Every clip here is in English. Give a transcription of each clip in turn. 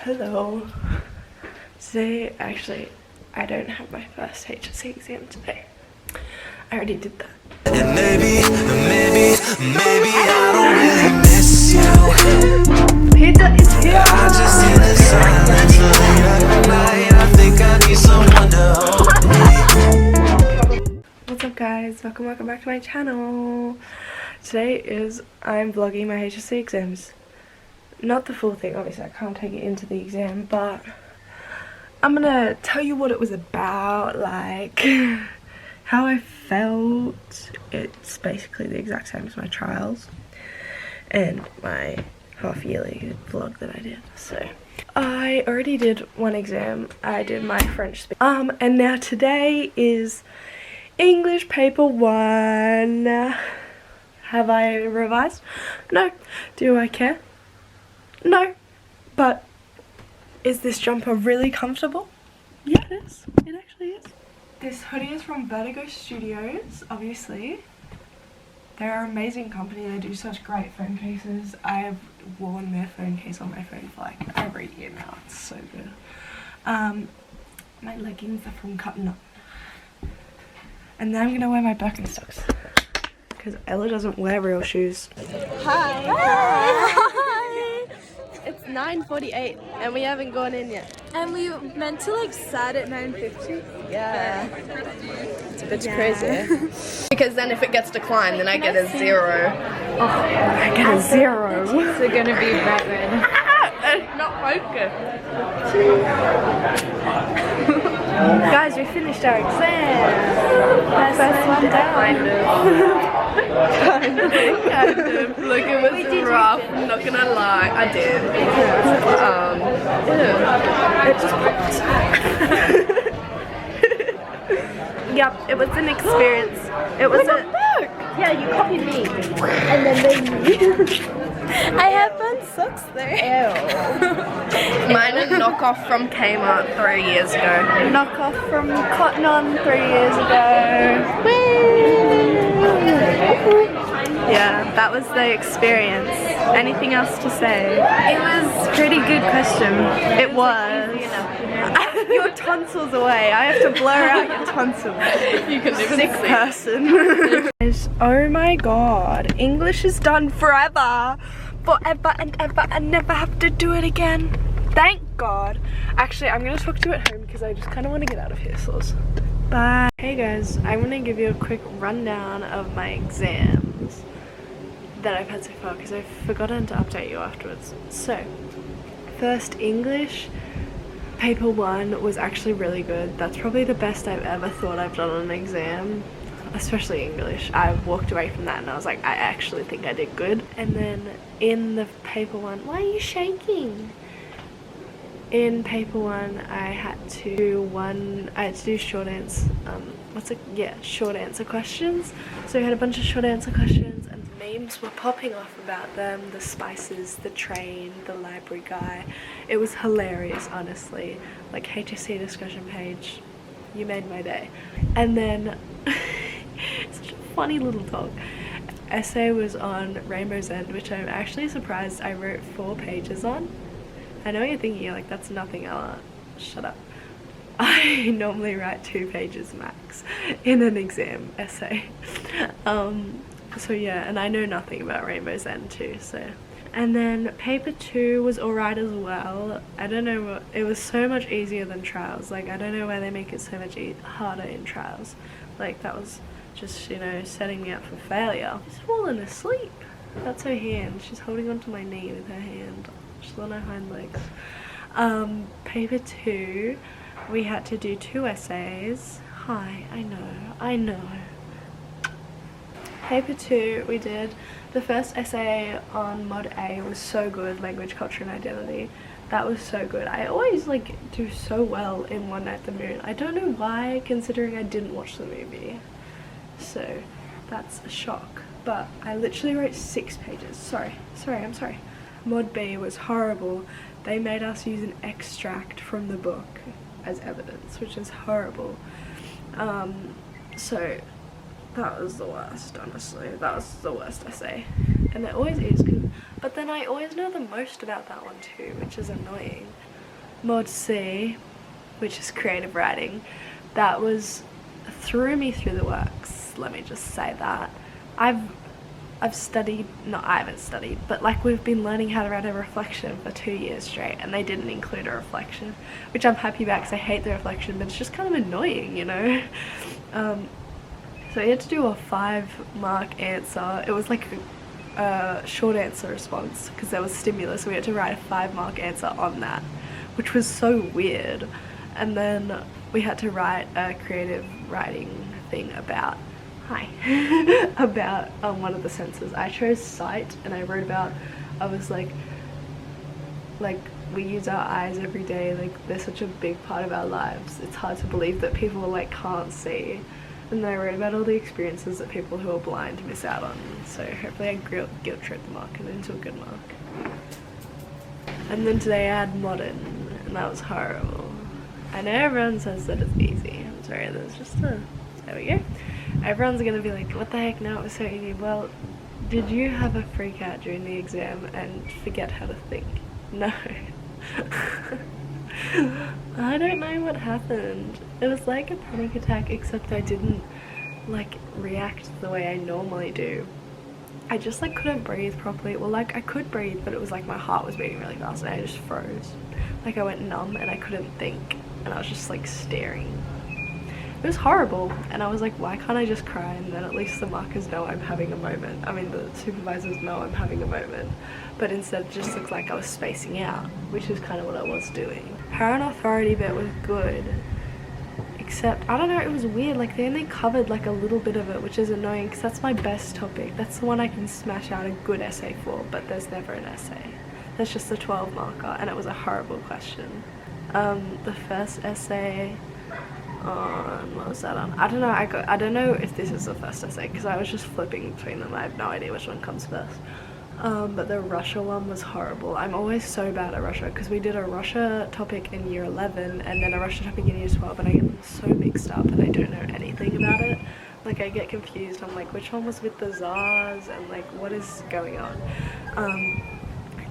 Hello. Today, actually, I don't have my first HSC exam today. I already did that. And maybe I don't really miss you. Pizza is here. I just hear the silence at night. I think I need someone to hold me. What's up, guys? Welcome back to my channel. Today I'm vlogging my HSC exams. Not the full thing, obviously I can't take it into the exam, but I'm gonna tell you what it was about, like how I felt. It's basically the exact same as my trials and my half-yearly vlog that I did. So I already did one exam. I did my French speech. And now today is English paper 1. Have I revised? No. Do I care? No. But is this jumper really comfortable? Yeah, it is. It actually is. This hoodie is from Vertigo Studios, obviously. They're an amazing company. They do such great phone cases. I've worn their phone case on my phone for like every year now. It's so good. My leggings are from Cotton On. And then I'm going to wear my Birkenstocks. Because Ella doesn't wear real shoes. Hi. Hi. It's 9:48 and we haven't gone in yet. And we meant to like start at 9:50. Yeah. It's a bit crazy. Because then if it gets declined, then I get a 0. Oh, I get a 0. It's gonna be bright red. It's not focused. Guys, we finished our exam. First one down. Kind of. Look, it was rough, I'm not gonna lie. I did. It just popped. Yep, it was an experience. It was a... Yeah, you copied me. And then I have fun socks though. Ew. Mine are knockoff from Kmart 3 years ago. Knockoff from Cotton On 3 years ago. Yeah, that was the experience. Anything else to say? It was a pretty good question. It was. Your tonsils away. I have to blur out your tonsils. You can live Sick person. Oh my god. English is done forever. Forever and ever and never have to do it again. Thank god. Actually, I'm going to talk to you at home because I just kind of want to get out of here. So, bye. Hey guys, I want to give you a quick rundown of my exams that I've had so far because I've forgotten to update you afterwards. So, first, English paper 1 was actually really good. That's probably the best I've ever thought I've done on an exam, especially English. I walked away from that and I was like, I actually think I did good. And then in the paper 1, why are you shaking? In paper 1, I had to do short answer, short answer questions. So we had a bunch of short answer questions and memes were popping off about them, the spices, the train, the library guy. It was hilarious, honestly. Like HSC discussion page, you made my day. And then, such a funny little dog. Essay was on Rainbow's End, which I'm actually surprised I wrote 4 pages on. I know you're thinking, like, that's nothing, Ella. Shut up. I normally write 2 pages max in an exam essay. So yeah, and I know nothing about Rainbow's End too, so. And then paper 2 was alright as well. I don't know what, it was so much easier than trials. Like, I don't know why they make it so much harder in trials. Like, that was just, you know, setting me up for failure. She's fallen asleep. That's her hand. She's holding onto my knee with her hand. She's on her hind legs. Paper 2, we had to do 2 essays. Hi, I know. Paper 2, we did. The first essay on Mod A was so good, Language, Culture and Identity. That was so good. I always like do so well in One Night at the Moon. I don't know why, considering I didn't watch the movie. So that's a shock. But I literally wrote 6 pages. I'm sorry. Mod B was horrible. They made us use an extract from the book as evidence, which is horrible. So that was the worst, honestly. That was the worst essay. And it always is, but then I always know the most about that one too, which is annoying. mod C, which is creative writing, that threw me through the works, let me just say that. I've studied, no, I haven't studied, but like we've been learning how to write a reflection for 2 years straight, and they didn't include a reflection, which I'm happy about because I hate the reflection, but it's just kind of annoying, you know. So we had to do a 5-mark answer. It was like a short answer response because there was stimulus, so we had to write a 5-mark answer on that, which was so weird. And then we had to write a creative writing thing about about one of the senses. I chose sight, and I wrote about, I was like we use our eyes every day, like they're such a big part of our lives. It's hard to believe that people like can't see. And then I wrote about all the experiences that people who are blind miss out on. So hopefully I guilt trip the mark and into a good mark. And then today I had modern, and that was horrible. I know everyone says that it's easy. I'm sorry, there's just a, there we go. Everyone's gonna be like, what the heck, no, it was so easy. Well, did you have a freak out during the exam and forget how to think? No. I don't know what happened. It was like a panic attack, except I didn't like react the way I normally do. I just like couldn't breathe properly. Well, like I could breathe, but it was like my heart was beating really fast and I just froze. Like I went numb and I couldn't think, and I was just like staring. It was horrible, and I was like, why can't I just cry, and then at least the markers know I'm having a moment. I mean, the supervisors know I'm having a moment, but instead it just looked like I was spacing out, which is kind of what I was doing. Her and authority bit was good, except, I don't know, it was weird, like they only covered like a little bit of it, which is annoying because that's my best topic. That's the one I can smash out a good essay for, but there's never an essay. That's just a 12 marker, and it was a horrible question. The first essay on, what was that on? I don't know, I don't know if this is the first essay because I was just flipping between them. I have no idea which one comes first. But the Russia one was horrible. I'm always so bad at Russia because we did a Russia topic in year 11 and then a Russia topic in year 12, and I get them so mixed up and I don't know anything about it. Like I get confused. I'm like, which one was with the Tsars and like what is going on?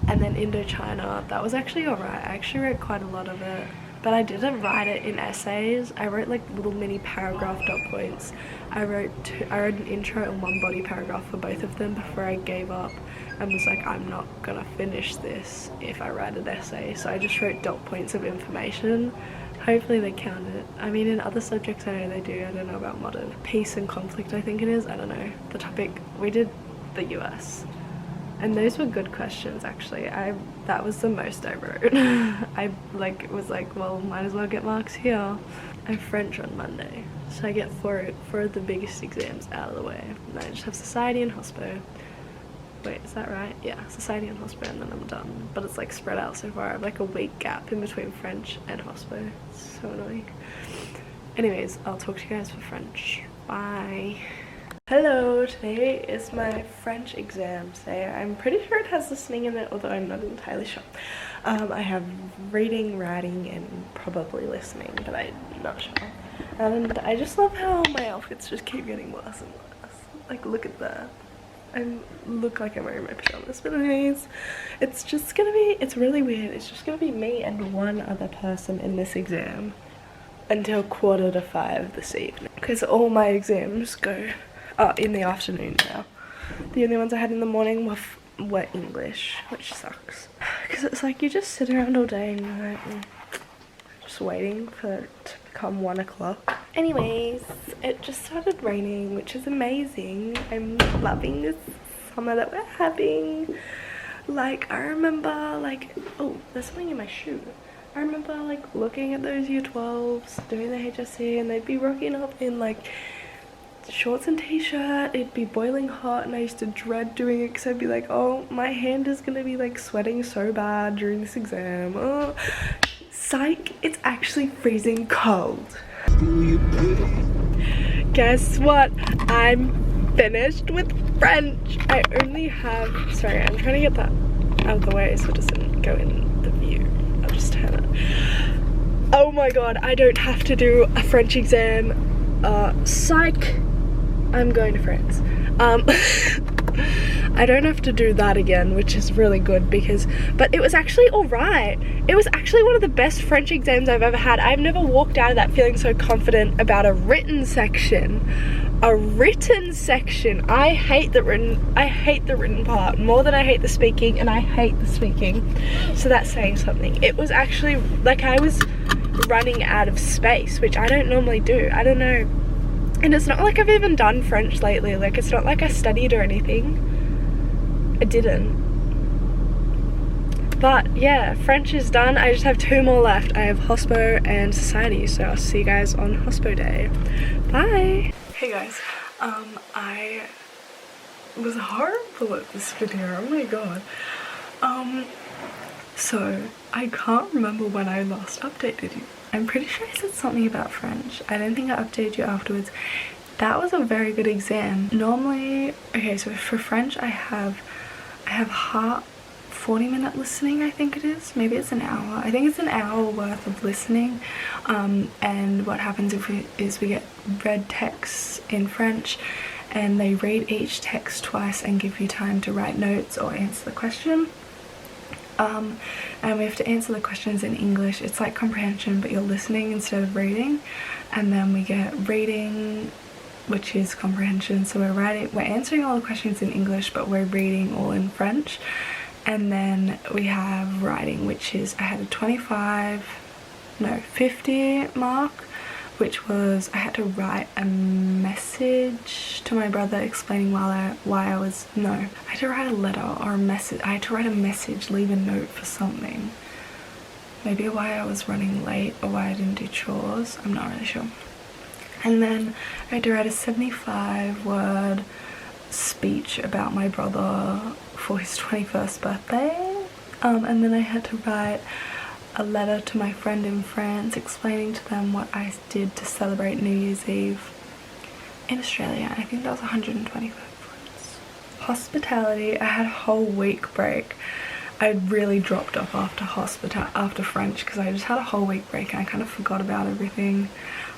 And then Indochina, that was actually alright. I actually wrote quite a lot of it, but I didn't write it in essays. I wrote like little mini paragraph dot points. I wrote an intro and one body paragraph for both of them before I gave up and was like, I'm not gonna finish this if I write an essay. So I just wrote dot points of information. Hopefully they count it. I mean, in other subjects I know they do. I don't know about modern. Peace and conflict, I think it is. I don't know. The topic, we did the US. And those were good questions, actually. That was the most I wrote. I was like, well, might as well get marks here. I have French on Monday, so I get four of the biggest exams out of the way. And I just have society and hospo. Wait, is that right? Yeah, society and hospo, and then I'm done. But it's like spread out so far. I have like a week gap in between French and hospo. It's so annoying. Anyways, I'll talk to you guys for French. Bye. Hello, today is my French exam day. I'm pretty sure it has listening in it, although I'm not entirely sure. I have reading, writing, and probably listening, but I'm not sure. And I just love how my outfits just keep getting worse and worse. Like, look at that. I look like I'm wearing my pajamas, but anyways, it's really weird. It's just gonna be me and one other person in this exam until 4:45 this evening, because all my exams go in the afternoon now. The only ones I had in the morning were English, which sucks. Because it's like you just sit around all day and you're like, just waiting for it to become 1 o'clock. Anyways, it just started raining, which is amazing. I'm loving this summer that we're having. Like, I remember, like, oh, there's something in my shoe. I remember, like, looking at those year 12s doing the HSC, and they'd be rocking up in, like, shorts and t-shirt. It'd be boiling hot, and I used to dread doing it because I'd be like, oh, my hand is gonna be like sweating so bad during this exam. Oh, psych, it's actually freezing cold. Guess what? I'm finished with French. I only have, sorry, I'm trying to get that out of the way so it doesn't go in the view. I'll just turn it. Oh my god, I don't have to do a French exam. Psych. I'm going to France. I don't have to do that again, which is really good but it was actually alright. It was actually one of the best French exams I've ever had. I've never walked out of that feeling so confident about a written section. A written section. I hate the written part more than I hate the speaking, and I hate the speaking. So that's saying something. It was actually like I was running out of space, which I don't normally do. I don't know. And it's not like I've even done French lately. Like, it's not like I studied or anything. I didn't. But yeah, French is done. I just have 2 more left. I have hospo and society, so I'll see you guys on hospo day. Bye. Hey guys, I was horrible at this video. Oh my god. So I can't remember when I last updated you. I'm pretty sure I said something about French. I don't think I updated you afterwards. That was a very good exam. Normally, okay, so for French I have 40-minute listening, I think it is. Maybe it's an hour. I think it's an hour worth of listening. And what happens is we get read texts in French, and they read each text twice and give you time to write notes or answer the question. And we have to answer the questions in English. It's like comprehension, but you're listening instead of reading. And then we get reading, which is comprehension. So we're answering all the questions in English, but we're reading all in French. And then we have writing, which is I had a 50 mark, which was I had to write a message to my brother explaining I had to write a letter or a message. I had to write a message, leave a note for something. Maybe why I was running late or why I didn't do chores. I'm not really sure. And then I had to write a 75-word speech about my brother for his 21st birthday. And then I had to write a letter to my friend in France explaining to them what I did to celebrate New Year's Eve in Australia. I think that was 125 words. Hospitality, I had a whole week break. I really dropped off after French because I just had a whole week break and I kind of forgot about everything.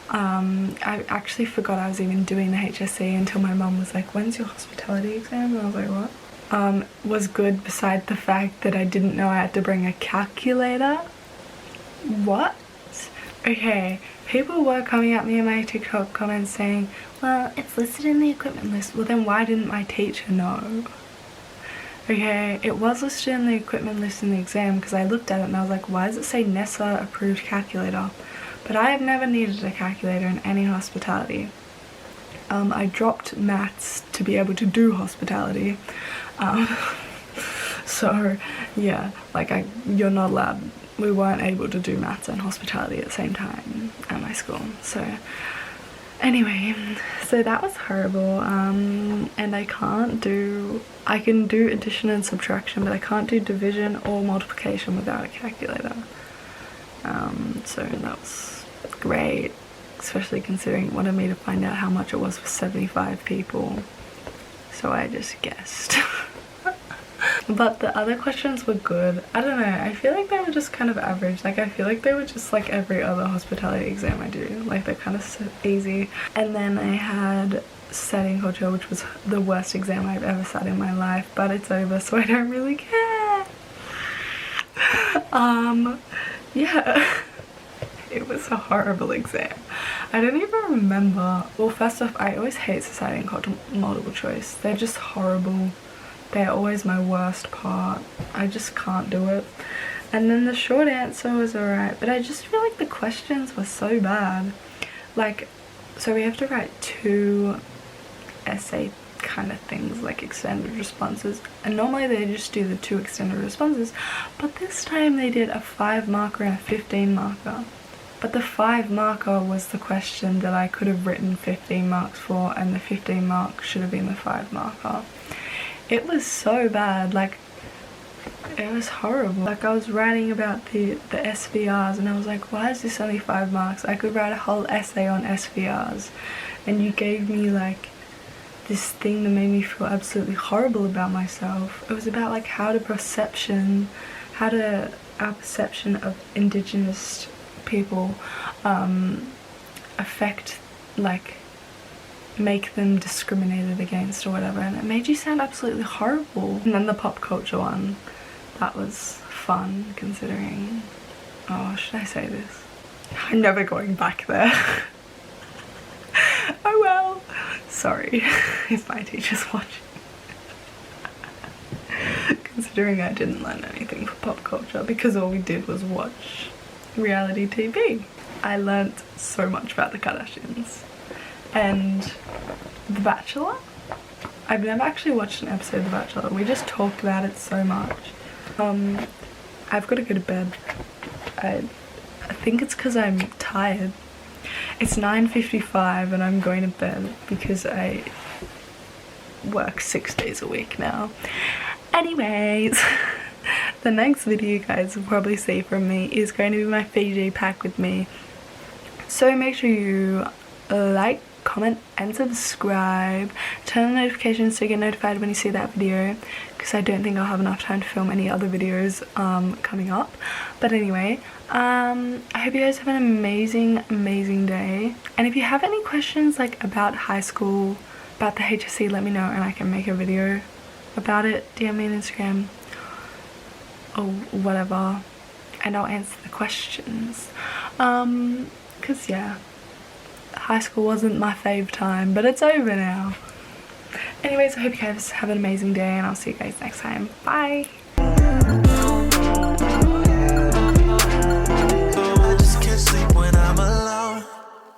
I actually forgot I was even doing the HSC until my mum was like, when's your hospitality exam? And I was like, what? Was good beside the fact that I didn't know I had to bring a calculator. What? Okay, people were coming at me in my TikTok comments saying, well, it's listed in the equipment list. Well, then why didn't my teacher know? Okay, it was listed in the equipment list in the exam because I looked at it and I was like, why does it say NESA approved calculator? But I have never needed a calculator in any hospitality. I dropped maths to be able to do hospitality. So yeah, like you're not allowed, we weren't able to do maths and hospitality at the same time at my school. So anyway, so that was horrible. And I can do addition and subtraction, but I can't do division or multiplication without a calculator. So that was great, especially considering it wanted me to find out how much it was for 75 people. So I just guessed. But the other questions were good. I don't know, I feel like they were just kind of average. Like I feel like they were just like every other hospitality exam I do. Like they're kind of easy. And then I had studying culture, which was the worst exam I've ever sat in my life, but it's over, so I don't really care. Yeah. It was a horrible exam. I don't even remember. Well, first off, I always hate society and culture multiple choice. They're just horrible. They're always my worst part. I just can't do it. And then the short answer was alright, but I just feel like the questions were so bad. Like, so we have to write 2 essay kind of things, like extended responses, and normally they just do the 2 extended responses, but this time they did a 5 marker and a 15 marker. But the 5 marker was the question that I could have written 15 marks for, and the 15 mark should have been the 5 marker. It was so bad, like it was horrible. Like I was writing about the SVRs and I was like, why is this only 5 marks? I could write a whole essay on SVRs, and you gave me like this thing that made me feel absolutely horrible about myself. It was about like how our perception of Indigenous people affect like make them discriminated against or whatever, and it made you sound absolutely horrible. And then the pop culture one, that was fun considering, oh, should I say this? I'm never going back there. Oh well, sorry if my teacher's watching. Considering I didn't learn anything for pop culture because all we did was watch reality TV. I learnt so much about the Kardashians and The Bachelor. I've never actually watched an episode of The Bachelor. We just talk about it so much. I've got to go to bed. I think it's because I'm tired. It's 9:55 and I'm going to bed because I work 6 days a week now. Anyways, the next video you guys will probably see from me is going to be my Fiji pack with me. So make sure you like, comment and subscribe. Turn on notifications to get notified when you see that video, because I don't think I'll have enough time to film any other videos coming up. But anyway, I hope you guys have an amazing day. And if you have any questions like about high school, about the HSC, let me know and I can make a video about it. DM me on Instagram or whatever and I'll answer the questions. Because yeah, high school wasn't my fave time, but it's over now. Anyways, I hope you guys have an amazing day and I'll see you guys next time. Bye!